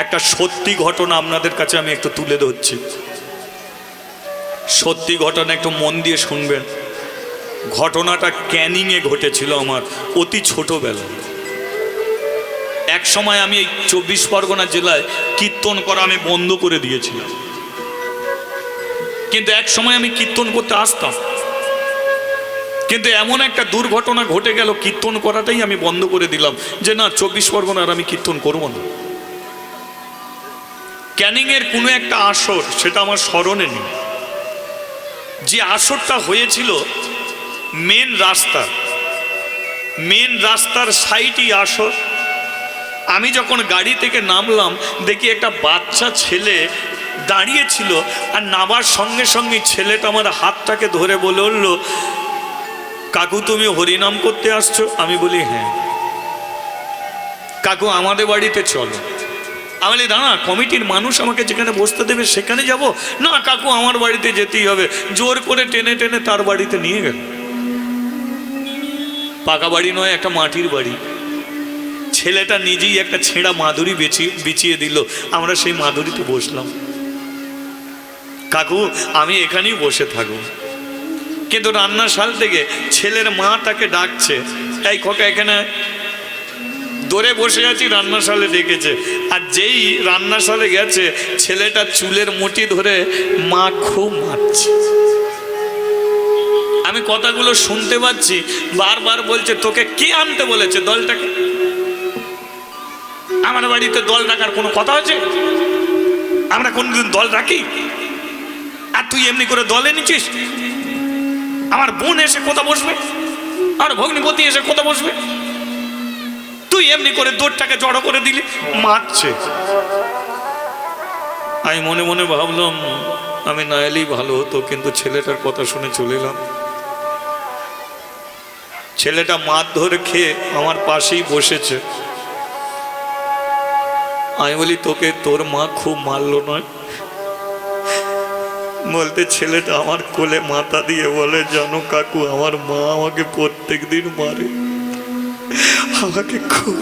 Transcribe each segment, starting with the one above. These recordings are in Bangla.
একটা সত্যি ঘটনা আপনাদের কাছে আমি একটু তুলে ধরছি। সত্যি ঘটনা, একটু মন দিয়ে শুনবেন। ঘটনাটা ক্যানিংয়ে ঘটেছিল আমার অতি ছোটবেলায়। এক সময় আমি এই 24 পরগনা জেলায় কীর্তন করা আমি বন্ধ করে দিয়েছিলাম, কিন্তু এক সময় আমি কীর্তন করতে আসতাম। কিন্তু এমন একটা দুর্ঘটনা ঘটে গেল, কীর্তন করাটাই আমি বন্ধ করে দিলাম, যে না 24 পরগনার আমি কীর্তন করব না। ক্যানিংয়ের কোনো একটা আসর, সেটা আমার স্মরণে নেই। যে আসরটা হয়েছিল মেন রাস্তার সাইডই আসর। আমি যখন গাড়ি থেকে নামলাম, দেখি একটা বাচ্চা ছেলে দাঁড়িয়েছিল, আর নামার সঙ্গে সঙ্গে ছেলেটা আমার হাতটাকে ধরে বলে উঠল, কাকু তুমি হরিনাম করতে আসছো? আমি বলি হ্যাঁ। কাকু আমাদের বাড়িতে চলো। আমি বলি দাঁড়া, কমিটির মানুষ আমাকে যেখানে বসতে দেবে সেখানে যাব না। কাকু আমার বাড়িতে যেতেই হবে। জোর করে টেনে টেনে তার বাড়িতে নিয়ে গেল। পাকা বাড়ি নয়, একটা মাটির বাড়ি। ছেলেটা নিজেই একটা ছেঁড়া মাদুরি বিছিয়ে দিল, আমরা সেই মাদুরিতে বসলাম। কাকু আমি এখানেই বসে থাকবো। কিন্তু রান্নাশাল থেকে ছেলের মা তাকে ডাকছে, এই খোকা এখানে। দৌড়ে বসে আছি, রান্নাশালে ডেকেছে। আর যেই রান্নাশালে গেছে, ছেলেটা চুলের মুঠি ধরে মা খুব মারছে। আমি কথাগুলো শুনতে পাচ্ছি, বারবার বলছে তোকে কে আনতে বলেছে দলটাকে? আমার বাড়িতে দল রাখার কোনো কথা আছে? আমরা কোনদিন দল রাখি? আর তুই এমনি করে দল এনেছিস? আমার বোন এসে কোথা বসবে, আর ভগ্নিপতি এসে কোথা বসবে? তুই এমনি করে দৌড়টাকে জড়ো করে দিলি, মারছে। আমি মনে মনে ভাবলাম আমি না এলেই ভালো হতো, কিন্তু ছেলেটার কথা শুনে চলে এলাম। ছেলেটা মার ধরে খেয়ে আমার পাশেই বসেছে। আমি বলি তোকে তোর মা খুব মারলো নয়? বলতে ছেলেটা আমার কোলে মাথা দিয়ে বলে, জানো কাকু আমার মা আমাকে প্রত্যেক দিন মারে, আমাকে খুব।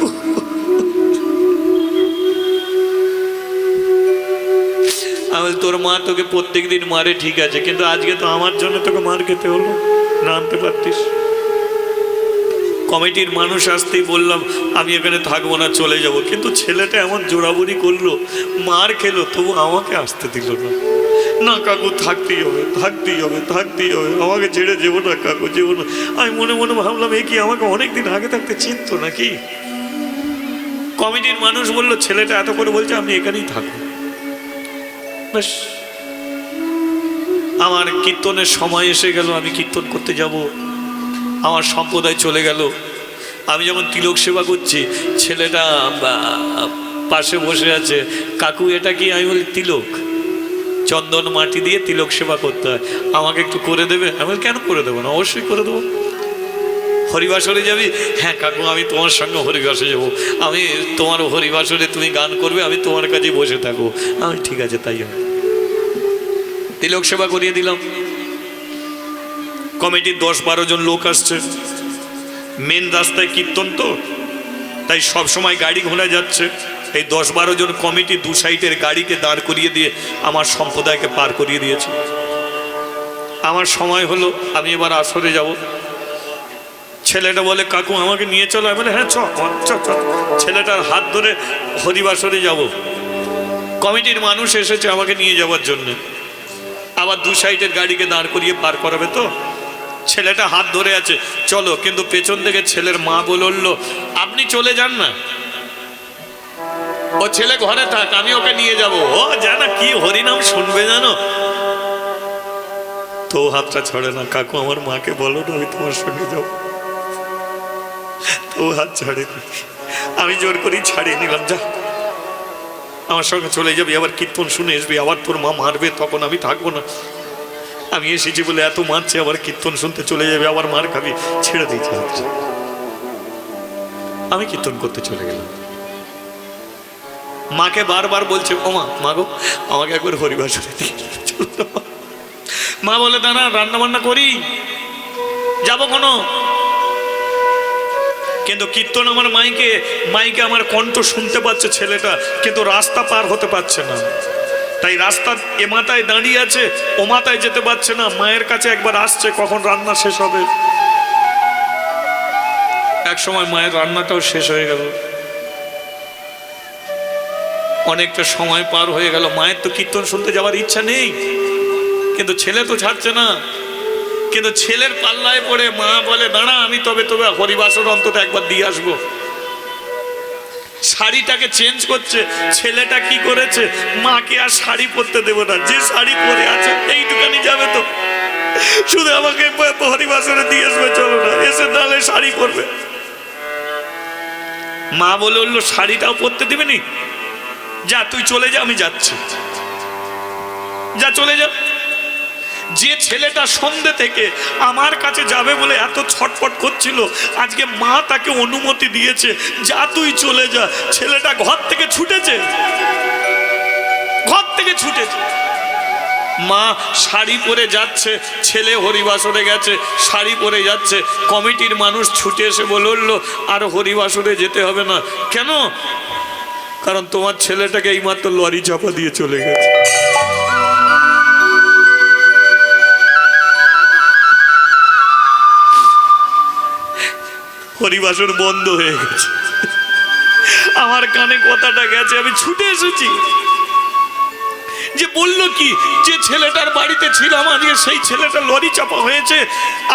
আমি বলি তোর মা তোকে প্রত্যেক দিন মারে ঠিক আছে, কিন্তু আজকে তো আমার জন্য তোকে মার খেতে হলো, না আনতে পারতিস? কমিটির মানুষ আসতেই বললাম আমি এখানে থাকবো না, চলে যাব। কিন্তু ছেলেটা এমন জোরাবুরি করলো, মার খেলো, তবু আমাকে আসতে দিল না। না কাকু থাকতেই হবে, থাকতেই হবে, থাকতেই হবে, আমাকে ছেড়ে যাবো না কাকু, যাবো না। আমি মনে মনে ভাবলাম এ কি আমাকে অনেকদিন আগে থাকতে চিনতো নাকি? কমিটির মানুষ বললো ছেলেটা এত করে বলছে আমি এখানেই থাকবো। ব্যাস, আমার কীর্তনের সময় এসে গেল, আমি কীর্তন করতে যাব। আমার সম্প্রদায় চলে গেল। আমি যখন তিলক সেবা করছি, ছেলেটা পাশে বসে আছে, কাকু এটা কি? আমি বলি তিলক, চন্দন মাটি দিয়ে তিলক সেবা করতে হয়, আমাকে একটু করে দেবে? আমি বলি কেন করে দেবো না, অবশ্যই করে দেবো। হরিবাসরে যাবি? হ্যাঁ কাকু আমি তোমার সঙ্গে হরিবাসে যাবো। আমি তোমার হরিবাসরে তুমি গান করবে, আমি তোমার কাছে বসে থাকবো। আমি ঠিক আছে তাই হবে। তিলক সেবা করিয়ে দিলাম। কমিটির 10-12 জন লোক আসছে। মেন রাস্তায় কীর্তন তো, তাই সব সময় গাড়ি ঘোড়া যাচ্ছে। এই 10-12 জন কমিটি দু সাইডের গাড়িকে দাঁড় করিয়ে দিয়ে আমার সম্প্রদায়কে পার করিয়ে দিয়েছে। আমার সময় হলো, আমি এবার আসরে যাব। ছেলেটা বলে কাকু আমাকে নিয়ে চলো। আমি বলে হ্যাঁ চ। ছেলেটার হাত ধরে হরিবাসরে যাব। কমিটির মানুষ এসেছে আমাকে নিয়ে যাওয়ার জন্য। আবার দু সাইডের গাড়িকে দাঁড় করিয়ে পার করাবে তো। ছেলেটা হাত ধরে আছে, চলো। কিন্তু পেছন থেকে ছেলের মা বলে উঠলো, আপনি চলে যান না, ও ছেলে ঘরে থাক, আমি ওকে নিয়ে যাব। ও জানা কি হরিনাম শুনবে জানো তো, হাতটা ছড়ে না। কাকু আমার মাকে বলো না আমি তোমার সঙ্গে যাব। তো হাত ছাড়ে, আমি জোর করেই ছাড়িয়ে নিলাম, যা আমার সঙ্গে চলে যাবি, আবার কীর্তন শুনে আসবি, আবার তোর মা মারবে, তখন আমি থাকবো না। আমি এসেছি বলে এত মারছে, আবার কীর্তন শুনতে চলে যাবে, আবার মার খাবি, ছেড়ে দিয়েছি। আমি কীর্তন করতে চলে গেলাম। মাকে বারবার বলছে, ও মা, মা গো আমাকে একবার হরিবাসরে দিয়ে চলো। মা বলে দাঁড়া রান্না বান্না করি, যাবো কোনো। কিন্তু কীর্তন আমার মাইকে আমার কণ্ঠ শুনতে পাচ্ছে ছেলেটা, কিন্তু রাস্তা পার হতে পারছে না। তাই রাস্তা এ মাথায় দাঁড়িয়ে আছে, ও মাথায় যেতে পারছে না। মায়ের কাছে একবার আসছে কখন রান্না শেষ হবে। এক সময় মায়ের রান্নাটাও শেষ হয়ে গেল, অনেকটা সময় পার হয়ে গেল। মায়ের তো কীর্তন শুনতে যাওয়ার ইচ্ছা নেই, কিন্তু ছেলে তো ছাড়ছে না। কিন্তু ছেলের পাল্লায় পড়ে মা বলে, দাঁড়া, আমি তবে হরিবাসর অন্তত একবার দিয়ে আসবো। শাড়িটাকে চেঞ্জ করছে। ছেলেটা কি করেছে, মাকে আর শাড়ি পরতে দেবো না, যে শাড়ি পরে আছে এইটুখানি যাবে তো, শুধু আমাকে হরিবাসরে দিয়ে আসবে, চলো না, এসে তাহলে শাড়ি পরবে। মা বলে উঠলো, শাড়িটাও পরতে দিবে নি, যা তুই চলে যা, আমি যাচ্ছি, যা চলে যা। যে ছেলেটা সন্ধ্যে থেকে আমার কাছে যাবে বলে এত ছটফট করছিল, আজকে মা তাকে অনুমতি দিয়েছে, যা তুই চলে যা। ছেলেটা ঘর থেকে ছুটেছে, ঘর থেকে ছুটেছে। মা শাড়ি পরে যাচ্ছে, ছেলে হরিবাসরে গেছে, শাড়ি পরে যাচ্ছে। কমিটির মানুষ ছুটে এসে বলে উঠলো, আর হরিবাসরে যেতে হবে না। কেন? কারণ তোমার ছেলেটাকে এইমাত্র লরি চাপা দিয়ে চলে গেছে। হরিবাসর বন্ধ হয়ে গেছে। আমার কানে কথাটা গেছে, আমি ছুটে এসেছি। যে বললো কি, যে ছেলেটার বাড়িতে ছিলাম আজকে সেই ছেলেটা লরি চাপা হয়েছে।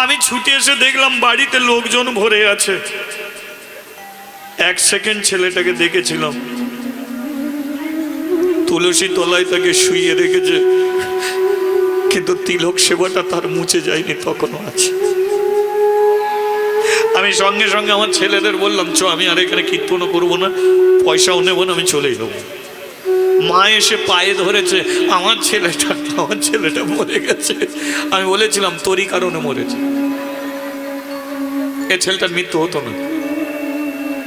আমি ছুটে এসে দেখলাম বাড়িতে লোকজন ভরে আছে। এক সেকেন্ড ছেলেটাকে দেখেছিলাম, তুলসী তলায় তাকে শুইয়ে রেখেছে, কিন্তু তিলক সেবাটা তার মুছে যায়নি, তখনও আছে। আমি সঙ্গে সঙ্গে আমার ছেলেদের বললাম, চ, আমি আর এখানে কীর্তনও করবো না, পয়সাও নেবো না, আমি চলেই যাবো। মা এসে পায়ে ধরেছে, আমার ছেলেটা মরে গেছে। আমি বলেছিলাম, তোরই কারণে মরেছে, এ ছেলেটার মৃত্যু হতো না।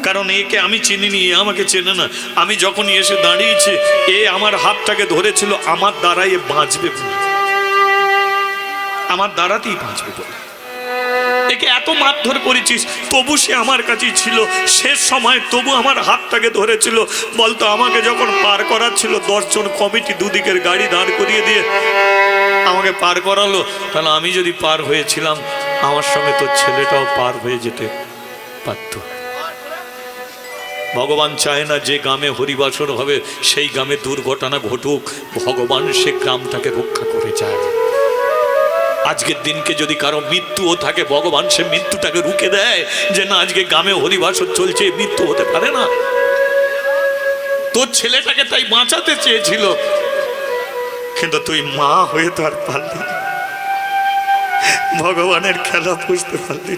কারণ একে আমি চিনিনি, এ আমাকে চেনে না। আমি যখন এসে দাঁড়িয়েছি, এ আমার হাতটাকে ধরেছিল, আমার দ্বারাই এ বাঁচবে বলে, আমার দ্বারাতেই বাঁচবে বলে। একে এত মারধর করেছিস, তবু সে আমার কাছেই ছিল। শেষ সময় তবু আমার হাতটাকে ধরেছিল। বলতো, আমাকে যখন পার করাচ্ছিল, 10 জন কমিটি দুদিকের গাড়ি দাঁড় করিয়ে দিয়ে আমাকে পার করালো। তাহলে আমি যদি পার হয়েছিলাম, আমার সঙ্গে তোর ছেলেটাও পার হয়ে যেতে পারত। ভগবান চায় না যে গ্রামে হরিবাসর হবে সেই গ্রামে দুর্ঘটনা ঘটুক। ভগবান সে গ্রামটাকে রক্ষা করে যায়। আজকের দিনকে যদি কারো মৃত্যুও থাকে, ভগবান সে মৃত্যুটাকে রুখে দেয়, যে না, আজকে গ্রামে হরিবাসর চলছে, মৃত্যু হতে পারে না। তোর ছেলেটাকে তাই বাঁচাতে চেয়েছিল, কিন্তু তুই মা হয়ে তো আর পারলি না। ভগবানের খেলা বুঝতে পারলি।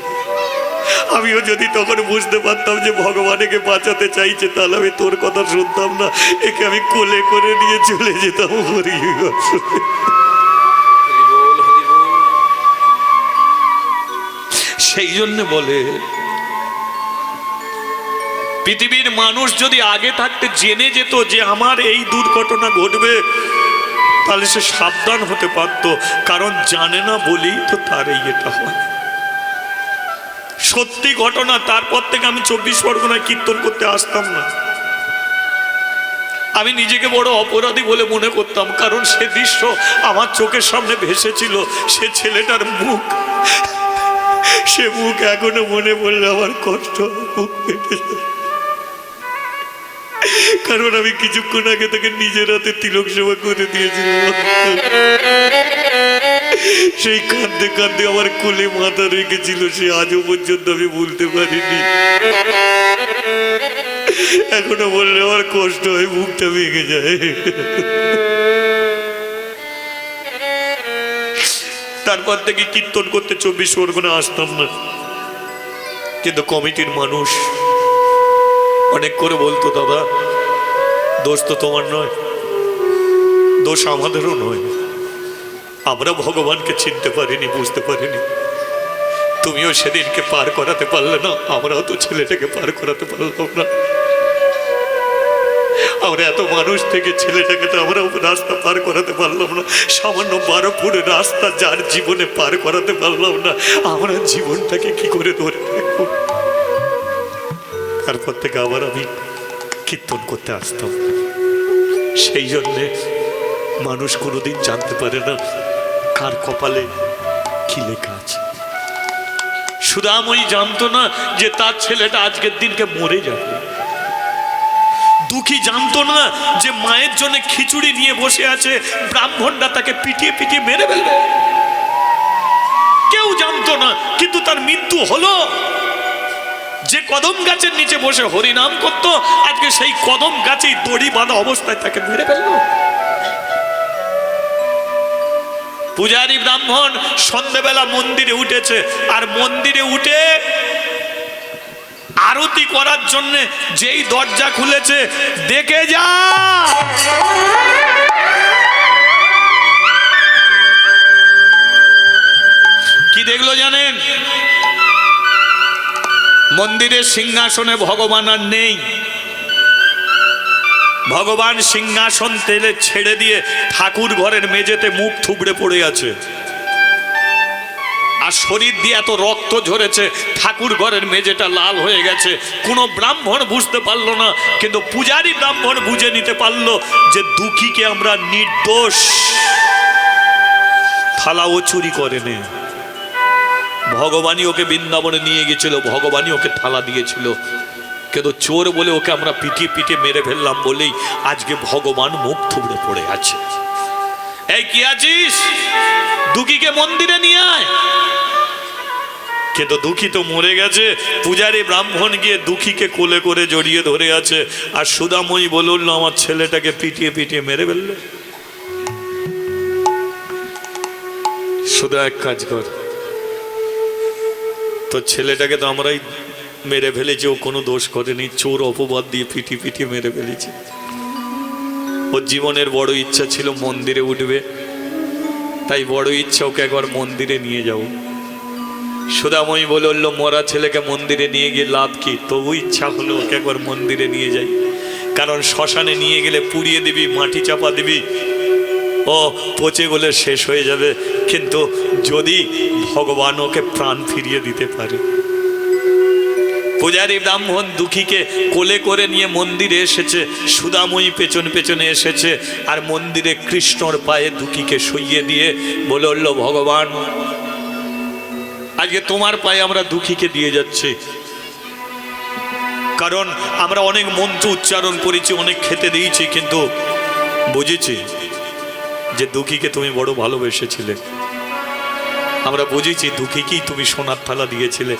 আমিও যদি তখন বুঝতে পারতাম যে ভগবানকে বাঁচাতে চাইছে, তাহলে আমি তোর কথা শুনতাম না, একে আমি কোলে করে নিয়ে চলে যেতাম হরিবাসরে। সেই জন্য বলে, পৃথিবীর মানুষ যদি আগে থাকতে জেনে যেত যে আমার এই দুর্ঘটনা ঘটবে, তাহলে সে সাবধান হতে পারত। কারণ জানে না বলেই তো তার এটা হয়। সত্যি ঘটনা। তারপর থেকে আমি 24 পরগনায় কীর্তন করতে আসতাম না। আমি নিজেকে বড় অপরাধী বলে মনে করতাম, কারণ সে দৃশ্য আমার চোখের সামনে ভেসেছিল। সে ছেলেটার মুখ, সে মুখ এখনো মনে পড়লে আমার কষ্ট, মুখ পেটে যায়। কারণ আমি কিছুক্ষণ আগে তাকে নিজের হাতে তিলক সেবা করে দিয়েছিলাম। সেই কাঁদতে কাঁদতে আমার কোলে মাথা রেখেছিল, সে আজও পর্যন্ত আমি ভুলতে পারিনি। এখনো বললে আমার কষ্ট হয়, মুখটা ভেঙে যায়। তারপর থেকে কীর্তন করতে 24 পরগনা আসতাম না। কিন্তু কমিটির মানুষ অনেক করে বলতো, দাদা, দোষ তো তোমার নয়, দোষ আমাদেরও নয়। আমরা ভগবানকে চিনতে পারিনি, বুঝতে পারিনি। তুমিও সেদিনকে পার করাতে পারলে না, আমরাও তো ছেলেটাকে পার করাতে পারলাম না। আমরা এত মানুষ থেকে ছেলেটাকে তো আমরা রাস্তা পার করাতে পারলাম না। সামান্য 12 ফুট রাস্তা যার জীবনে পার করাতে পারলাম না, আমরা জীবনটাকে কি করে ধরে রাখবো? তারপর থেকে আবার আমি কীর্তন করতে আসতাম। সেই জন্যে মানুষ কোনোদিন জানতে পারে না কার কপালে কি লেখা আছে। সুদাময়ী জানতো না যে তার ছেলেটা আজকের দিনকে মরে যাবে। দুঃখী জানতো না যে মায়ের জন্য খিচুড়ি নিয়ে বসে আছে, ব্রাহ্মণরা তাকে পিটিয়ে পিটিয়ে মেরে ফেলবে। কেউ জানতো না, কিন্তু তার মৃত্যু হলো। যে কদম গাছের নিচে বসে হরিনাম করত, আজকে সেই কদম গাছেই দড়ি বাঁধা অবস্থায় তাকে মেরে ফেললো। পূজারী ব্রাহ্মণ সন্ধ্যেবেলা মন্দিরে উঠেছে, আর মন্দিরে উঠে আরতি করার জন্য যেই দরজা খুলেছে, দেখে যা কি দেখলো জানেন? মন্দিরের সিংহাসনে ভগবান আর নেই। ভগবান সিংহাসন তেলে ছেড়ে দিয়ে ঠাকুর ঘরের মেঝেতে মুখ থুবড়ে পড়ে আছে, আর শরীর দিয়ে এত রক্ত ঝরেছে, ঠাকুর ঘরের মেঝেটা লাল হয়ে গেছে। কোনো ব্রাহ্মণ বুঝতে পারলো না, কিন্তু পূজারী ব্রাহ্মণ বুঝে নিতে পারলো যে দুঃখীকে আমরা নির্দোষ। থালাও চুরি করেনি, ভগবানই ওকে বৃন্দাবনে নিয়ে গেছিল, ভগবানই ওকে থালা দিয়েছিল। কিন্তু চোর বলে ওকে আমরা পিটিয়ে পিটিয়ে মেরে ফেললাম বলেই আজকে ভগবান মুখ থুবড়ে পড়ে আছে। এই কি আছিস? দুঃখীকে মন্দিরে নিয়ে আয়। কিন্তু দুঃখী তো মরে গেছে। পূজারী ব্রাহ্মণ গিয়ে দুঃখীকে কোলে করে জড়িয়ে ধরে আছে, আর সুদাময়ী বলল আমার ছেলেটাকে পিটিয়ে পিটিয়ে মেরে ফেললো। সুদা এক কাজ কর, তোর ছেলেটাকে তো আমরাই মেরে ফেলেছি, ও কোনো দোষ করেনি, চোর অপবাদ দিয়ে পিটিয়ে পিটিয়ে মেরে ফেলেছি। ওর জীবনের বড় ইচ্ছা ছিল মন্দিরে উঠবে, তাই বড় ইচ্ছা ওকে একবার মন্দিরে নিয়ে যাও। সুদাময়ী বলল মরা ছেলেকে মন্দিরে নিয়ে গিয়ে লাভ কি? তবু ইচ্ছা হলো ওকে একবার মন্দিরে নিয়ে যাই, কারণ শ্মশানে নিয়ে গেলে পুড়িয়ে দিবি, মাটি চাপা দিবি, ও পচে গলে শেষ হয়ে যাবে। কিন্তু যদি ভগবান ওকে প্রাণ ফিরিয়ে দিতে পারে। পূজারী ব্রাহ্মণ দুঃখীকে কোলে করে নিয়ে মন্দিরে এসেছে, সুদাময়ী পেছন পেছনে এসেছে, আর মন্দিরে কৃষ্ণর পায়ে দুঃখীকে শুইয়ে দিয়ে বলল ভগবান আজকে তোমার পায়ে আমরা দুঃখীকে দিয়ে যাচ্ছি, কারণ আমরা অনেক মন্ত্র উচ্চারণ করেছি, অনেক খেতে দিয়েছি, কিন্তু বুঝেছি যে দুঃখীকে তুমি বড় ভালোবেসেছিলে। আমরা বুঝেছি দুঃখীকেই তুমি সোনার থালা দিয়েছিলে,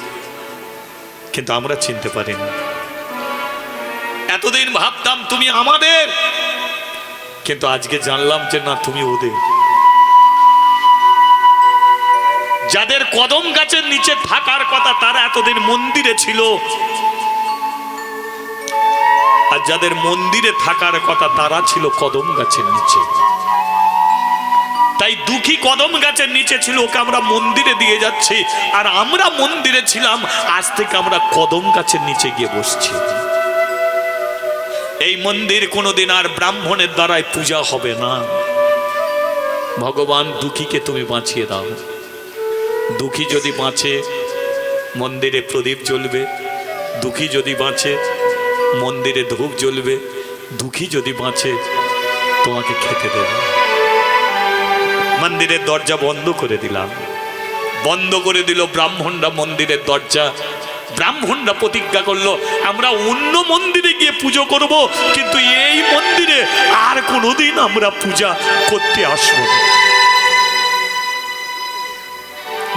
কিন্তু আমরা চিনতে পারিনি। এতদিন ভাবতাম তুমি আমাদের, কিন্তু আজকে জানলাম যে না, তুমি ওদের। যাদের কদম গাছের নিচে থাকার কথা তারা এতদিন মন্দিরে ছিল, আর যাদের মন্দিরে থাকার কথা তারা ছিল কদম গাছের নিচে। তাই দুঃখী কদম গাছের নিচে ছিল, ওকে আমরা মন্দিরে দিয়ে যাচ্ছি, আর আমরা মন্দিরে ছিলাম, আজ থেকে আমরা কদম গাছের নিচে গিয়ে বসছি। এই মন্দির কোনোদিন আর ব্রাহ্মণের দ্বারাই পূজা হবে না। ভগবান দুঃখীকে তুমি বাঁচিয়ে দাও। দুঃখী যদি বাঁচে মন্দিরে প্রদীপ জ্বলবে, দুঃখী যদি বাঁচে মন্দিরে ধূপ জ্বলবে, দুঃখী যদি বাঁচে তোমাকে খেতে দেবে। মন্দিরের দরজা বন্ধ করে দিলাম, বন্ধ করে দিল ব্রাহ্মণরা মন্দিরের দরজা। ব্রাহ্মণরা প্রতিজ্ঞা করলো আমরা অন্য মন্দিরে গিয়ে পুজো করব, কিন্তু এই মন্দিরে আর কোনোদিন আমরা পূজা করতে আসবো না।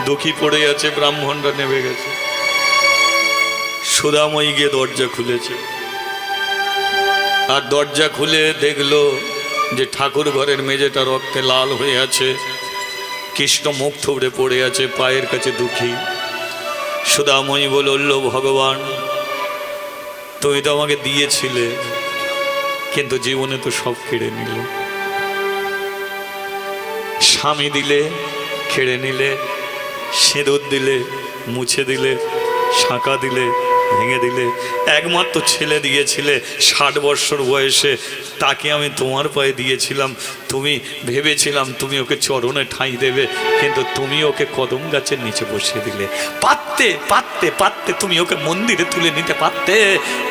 দুঃখী পড়ে আছে, ব্রাহ্মণরা নেমে গেছে। সুদাময়ী গিয়ে দরজা খুলেছে, আর দরজা খুলে দেখলো যে ঠাকুর ঘরের মেঝেটা রক্তে লাল হয়ে আছে, কৃষ্ণ মুখ থুবড়ে পড়ে আছে, পায়ের কাছে দুঃখী। সুদাময়ী বলল ভগবান তুমি তো আমাকে দিয়েছিলে, কিন্তু জীবনে তো সব কেড়ে নিলে। স্বামী দিলে, কেড়ে নিলে, সিঁদুর দিলে, মুছে দিলে, শাঁকা দিলে, ভেঙে দিলে। একমাত্র ছেলে দিয়েছিলে 60 বৎসর বয়সে, তাকে আমি তোমার পায়ে দিয়েছিলাম। তুমি ভেবেছিলাম তুমি ওকে চরণে ঠাঁই দেবে, কিন্তু তুমি ওকে কদম গাছের নিচে বসিয়ে দিলে। পারতে পারতে পারতে তুমি ওকে মন্দিরে তুলে নিতে পারতে,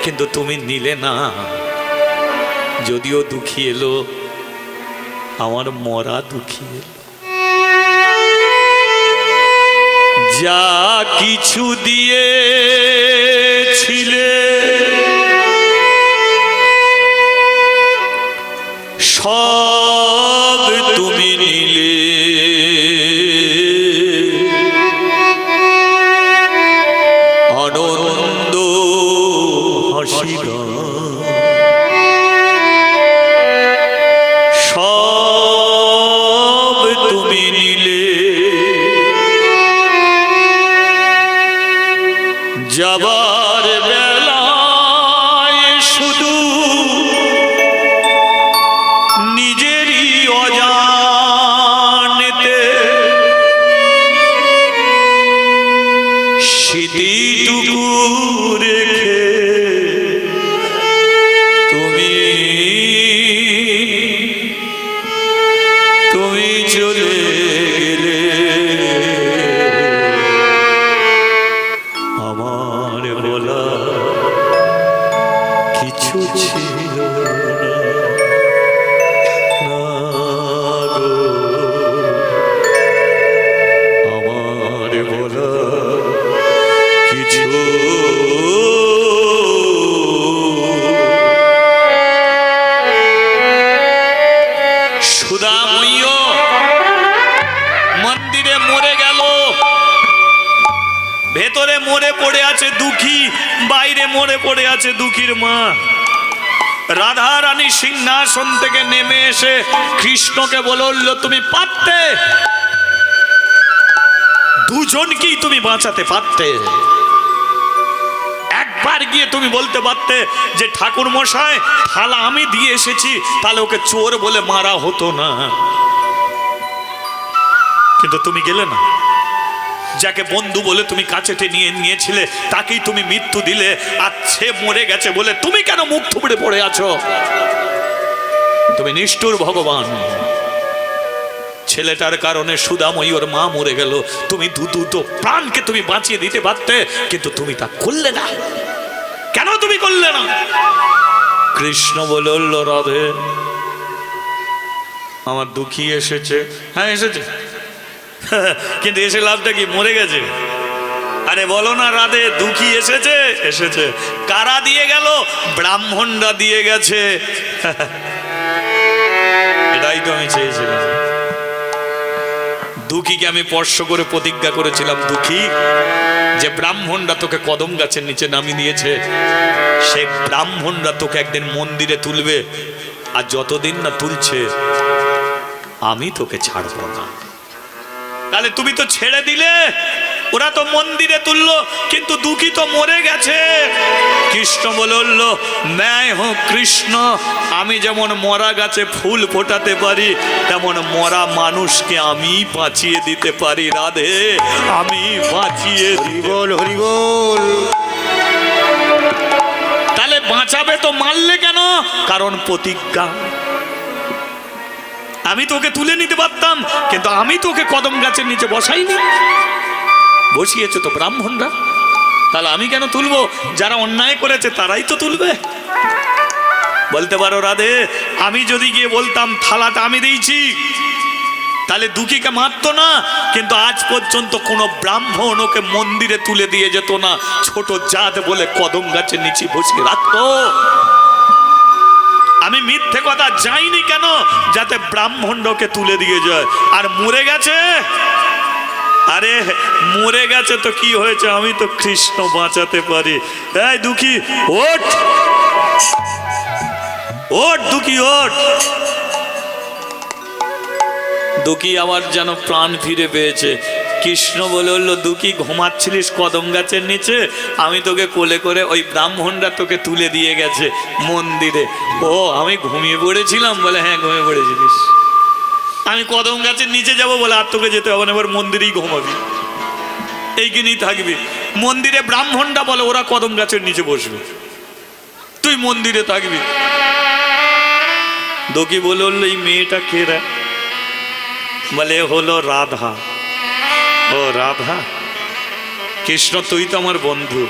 কিন্তু তুমি নিলে না। যদিও দুঃখী এলো, আমার মরা দুঃখী এলো। যা কিছু দিয়েছিলে সব তুমি নিলে, আনন্দ হাসি সব তুমি নিলে। যাবার বেলায় শুধু নিজেরই অজানেতে স্মৃতিটুকু রেখে তুমি চলে গেলে। আমার বলা কিছু ছিল না গো, আমার বলা কিছু সুদাময়ীও মন্দিরে মরে গেল। ভেতরে মরে পড়ে আছে দুঃখী, বাইরে মরে পড়ে আছে দুঃখীর মা। রাধা রানী সিংহাসন থেকে নেমে এসে কৃষ্ণকে বলল, তুমি পারতে, দুজনকেই তুমি বাঁচাতে পারতে। একবার গিয়ে তুমি বলতে পারতে যে ঠাকুর মশাই থালা আমি দিয়ে এসেছি, তাহলে ওকে চোর বলে মারা হতো না। কিন্তু তুমি গেলে না। যাকে বন্ধু বলে তুমি কাছেটে নিয়েছিলে, তাকেই তুমি মৃত্যু দিলে। আর সে মরে গেছে বলে তুমি কেন মুখ থুবড়ে পড়ে আছো? তুমি নিষ্ঠুর ভগবান। ছেলেটার কারণে সুদাময়ী ওর মা মরে গেল। তুমি দুটো প্রাণকে তুমি বাঁচিয়ে দিতে পারতে, কিন্তু তুমি তা করলে না। কেন তুমি করলে না? কৃষ্ণ বলল, রাধে আমার দুঃখী এসেছে। হ্যাঁ এসেছে, কিন্তু এসে লাভটা কি? মরে গেছে। আরে বলো না রাধে, দুঃখী এসেছে। এসেছে। কারা দিয়ে গেল? ব্রাহ্মণরা দিয়ে গেছে। এটাই তো আমি চেয়েছিলাম। দুঃখীকে আমি স্পর্শ করে প্রতিজ্ঞা করেছিলাম, দুঃখী যে ব্রাহ্মণরা তোকে কদম গাছের নিচে নামিয়ে দিয়েছে, সেই ব্রাহ্মণরা তোকে একদিন মন্দিরে তুলবে। আর যতদিন না তুলছে আমি তোকে ছাড়বো না। তাহলে তুমি তো ছেড়ে দিলে, ওরা তো মন্দিরে তুললো, কিন্তু দুঃখী তো মরে গেছে। কৃষ্ণ বলল, मैं हूं কৃষ্ণ। আমি যেমন মরা গাছে ফুল ফোটাতে পারি, তেমন মরা মানুষকে আমি বাঁচিয়ে দিতে পারি। রাধে আমি বাঁচিয়ে দিব। হরি বল। তাহলে বাঁচাবে তো মারলে কেন? কারণ প্রতিজ্ঞা। আমি তোকে তুলে নিতে পারতাম, কিন্তু আমি তোকে কদম গাছের নিচে বসাইনি। বসিয়েছে তো ব্রাহ্মণরা, তাহলে আমি কেন তুলবো? যারা অন্যায় করেছে তারাই তো তুলবে। বলতে পারো রাধে, আমি যদি গিয়ে বলতাম থালাটা আমি দিয়েছি, তাহলে দুঃখীকে মারতো না। কিন্তু আজ পর্যন্ত কোনো ব্রাহ্মণ ওকে মন্দিরে তুলে দিয়ে যেত না, ছোট জাত বলে কদম গাছের নিচে বসিয়ে রাখতো। আমি মিথ্যে কথা যাইনি কেন? যাতে ব্রাহ্মণকে তুলে দিয়ে যায়। আর মরে গেছে, আরে মরে গেছে তো কি হয়েছে? আমি তো কৃষ্ণ বাঁচাতে পারি। এই দুঃখী ওঠ, ওঠ দুঃখী ওঠ। দুঃখী আবার যেন প্রাণ ফিরে পেয়েছে। কৃষ্ণ বলল, দুঃখী ঘুমাচ্ছিলিস কদম গাছের নিচে, আমি তোকে কোলে করে ওই ব্রাহ্মণরা তোকে তুলে দিয়ে গেছে মন্দিরে। ও আমি ঘুমিয়ে পড়েছিলাম বলে? হ্যাঁ ঘুমিয়ে পড়েছিলিস। আমি কদম গাছের নিচে যাব বলে আর তোকে যেতে হবে না, এবার মন্দিরেই ঘুমাবি, এইখানেই থাকবি। মন্দিরে ব্রাহ্মণরা বলে ওরা কদম গাছের নিচে বসবে, তুই মন্দিরে থাকবি। দুঃখী বলে বললো এই মেয়েটা কে রে? বলে হলো রাধা। ও রাধা, কৃষ্ণ তুই তো আমার বন্ধু,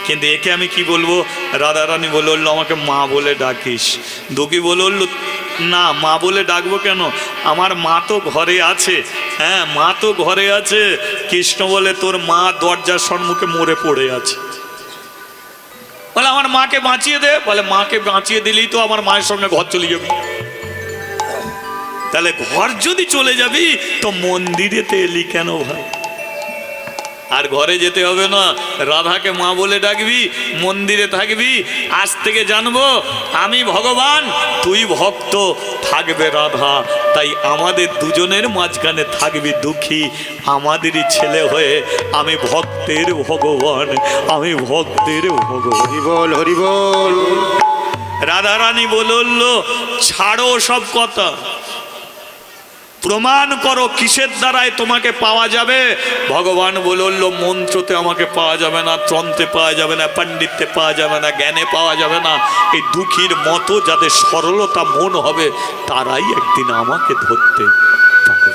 কিন্তু একে আমি কি বলবো? রাধা রানী বলে বললো আমাকে মা বলে ডাকিস। দুঃখী বলে বললো না, মা বলে ডাকবো কেন, আমার মা তো ঘরে আছে। হ্যাঁ, মা তো ঘরে আছে। কৃষ্ণ বলে তোর মা দরজার সম্মুখে মরে পড়ে আছে। বলে আমার মাকে বাঁচিয়ে দে। বলে মাকে বাঁচিয়ে দিলেই তো আমার মায়ের সঙ্গে ঘর চলে যাবি। তাহলে ঘর যদি চলে যাবি তো মন্দিরেতে এলি কেন ভাই? আর ঘরে যেতে হবে না, রাধাকে মা বলে ডাকবি, মন্দিরে থাকবি। আজ থেকে জানবো আমি ভগবান, তুই ভক্ত, থাকবে রাধা। তাই আমাদের দুজনের মাঝখানে থাকবি দুঃখী, আমাদেরই ছেলে হয়ে। আমি ভক্তের ভগবান, আমি ভক্তের ভগবান। হরি বল, হরি বল। রাধা রানী বলল ছাড়ো সব কথা, প্রমাণ করো কিসের দ্বারায় তোমাকে পাওয়া যাবে। ভগবান বলল মন্ত্রতে আমাকে পাওয়া যাবে না, তন্ত্রে পাওয়া যাবে না, পণ্ডিতে পাওয়া যাবে না, জ্ঞানে পাওয়া যাবে না। এই দুঃখীর মতো যাদের সরলতা মন হবে তারাই একদিন আমাকে ধরতে পারবে,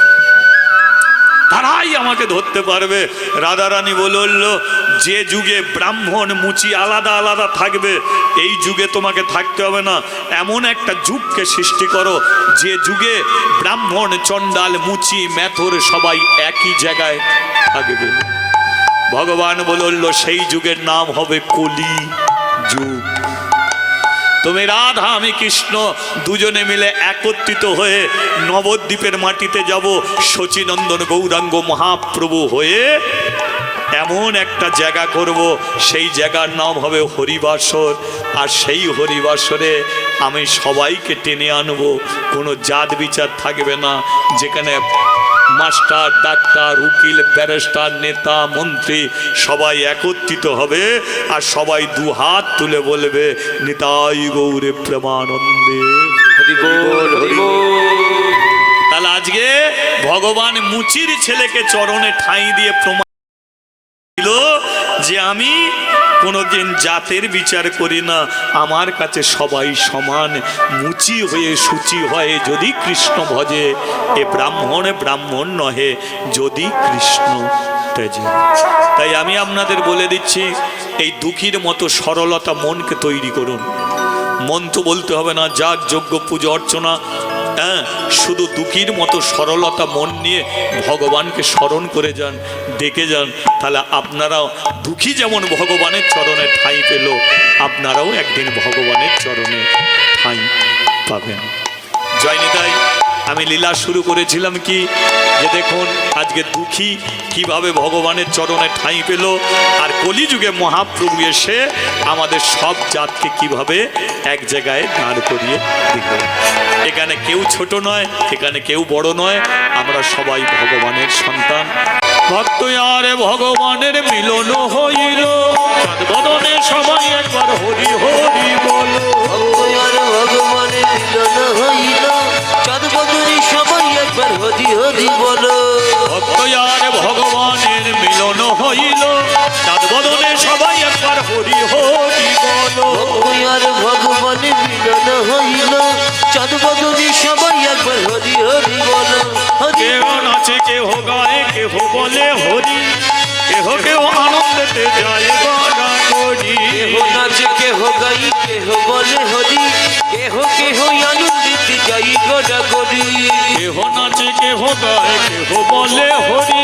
তারাই আমাকে ধরতে পারবে। রাধারানী বলল যে যুগে ব্রাহ্মণ মুচি আলাদা আলাদা থাকবে এই যুগে তোমাকে থাকতে হবে না। এমন একটা যুগকে সৃষ্টি করো যে যুগে ব্রাহ্মণ চণ্ডাল মুচি মেথর সবাই একই জায়গায় থাকবে। ভগবান বলল সেই যুগের নাম হবে কলি যুগ। তুমি রাধা আমি কৃষ্ণ দুজনে মিলে একত্রিত হয়ে নবদ্বীপের মাটিতে যাব, শচীনন্দন গৌরাঙ্গ মহাপ্রভু হয়ে এমন একটা জায়গা করব, সেই জায়গার নাম হবে হরিবাসর। আর সেই হরিবাসরে আমি সবাইকে টেনে আনবো, কোনো জাত বিচার থাকবে না। যেখানে মাস্টার, ডাক্তার, উকিল, ব্যারিস্টার, নেতা, মন্ত্রী সবাই একত্রিত হবে আর সবাই দু হাত তুলে বলবে নিতাই গৌরে প্রেমানন্দে। হরি বল, হরি বল। তাহলে আজকে ভগবান মুচির ছেলেকে চরণে ঠাঁই দিয়ে প্রমাণ দিল যে আমি কোনোদিন জাতের বিচার করি না, আমার কাছে সবাই সমান। মুচি হয়ে সূচি হয়ে যদি কৃষ্ণ ভজে, এ ব্রাহ্মণ ব্রাহ্মণ নহে যদি কৃষ্ণ তেজে। তাই আমি আপনাদের বলে দিচ্ছি এই দুঃখীর মতো সরলতা মনকে তৈরি করুন। মন তো বলতে হবে না যাগ যজ্ঞ পুজো অর্চনা, হ্যাঁ, শুধু দুঃখীর মতো সরলতা মন নিয়ে ভগবানকে স্মরণ করে যান, ডেকে যান। তাহলে আপনারাও দুঃখী যেমন ভগবানের চরণে ঠাঁই পেল, আপনারাও একদিন ভগবানের চরণে ঠাঁই পাবেন। জয় নিতাই। আমি লীলা শুরু করেছিলাম কি যে দেখুন আজকে দুঃখী কিভাবে ভগবানের চরণে ঠাঁই পেল, আর কলিযুগে মহাপ্রভু এসে আমাদের সব জাতকে কিভাবে এক জায়গায় দাঁড় করিয়ে দিল। এখানে কেউ ছোট নয়, এখানে কেউ বড় নয়, আমরা সবাই ভগবানের সন্তান। ভক্ত আর ভগবানের মিলন হইল, বদনে সবাই একবার হরি হরি বলো। ভগবানের মিলন হইল, চাঁদবদনে সবাই একবার হরি হরি বলো। ভক্ত আর ভগবানের মিলন হইল, চাঁদবদনে সবাই একবার হরি হরি বলো। আর ভগবানের মিলন হইল, চাঁদবদনে সবাই একবার হরি হরি বলো। কেহ নাচে কেহ গায়ে কেহ বলে হরি, কেহ কেহ আনন্দেতে যায় গড়া গড়ি। কেহ নাচে কেহ গাই কেহ বলে হরি, কেহ কেহ আনন্দিতে যাই গড়া গড়ি। কেহ নাচে কেহ গায়ে কেহ বলে হরি,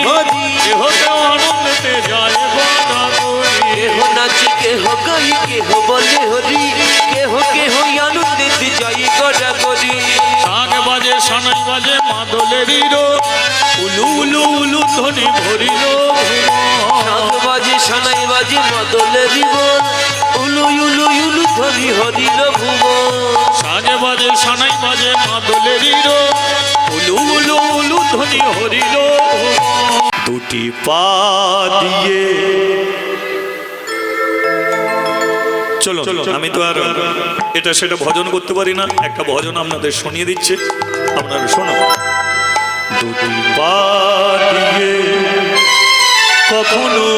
কেহ কেহ আনন্দেতে যায় গড়া গড়ি। কেহ নাচে কেহ গাই কেহ বলে হরি, কেহ কেহ আনন্দিতে যাই গড়া গড়ি। শাঁখ বাজে সানাই বাজে মাদলেরই রো, উলু উলু উলু ধ্বনি ভরিল। শাঁখ বাজে সানাই বাজে মাদলেরই বল, উলু উলু উলু ধ্বনি হরিল ভুবন। শাঁখ বাজে সানাই বাজে মাদলেরই রো, উলু উলু উলু ধ্বনি হরিল। দুটি পা দিয়ে চলো, আমি তো আর এটা সেটা ভজন করতে পারি না, একটা ভজন আপনাদের শুনিয়ে দিচ্ছে, আপনারা শোনো। দুটি পা দিয়ে কখনো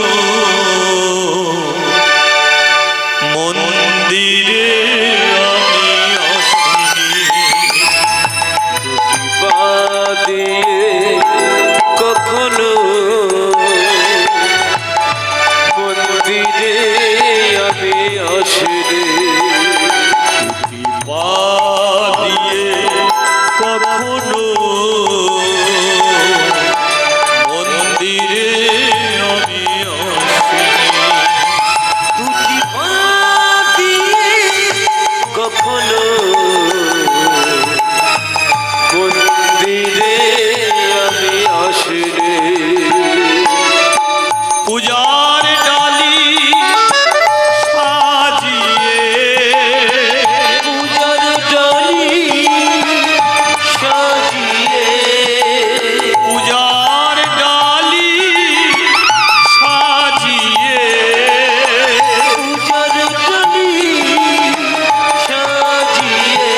মন্দিরে আমি আসিনি। পা দিয়ে কখনো মন্দিরে আমি আসিনি। পা দিয়ে কখনো মন্দিরে আমি আসিনি। দুটি পা দিয়ে কখনো মন্দিরে আমি আসিনি। পূজার ডালি সাজিয়ে পূজার ডালি সাজিয়ে পূজার ডালি সাজিয়ে পূজার ডালি সাজিয়ে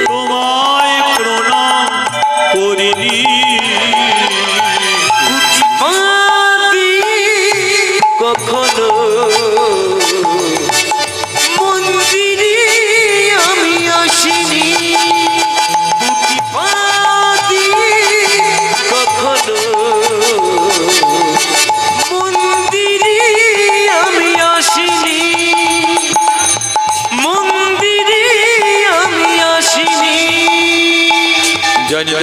তোমায় প্রণাম করিনি। পা দিয়ে কখনো মন্দিরে আমি আসিনি। দুটি পা দিয়ে কখনো মন্দিরে আমি আসিনি। মন্দিরে আমি আসিনি। জানি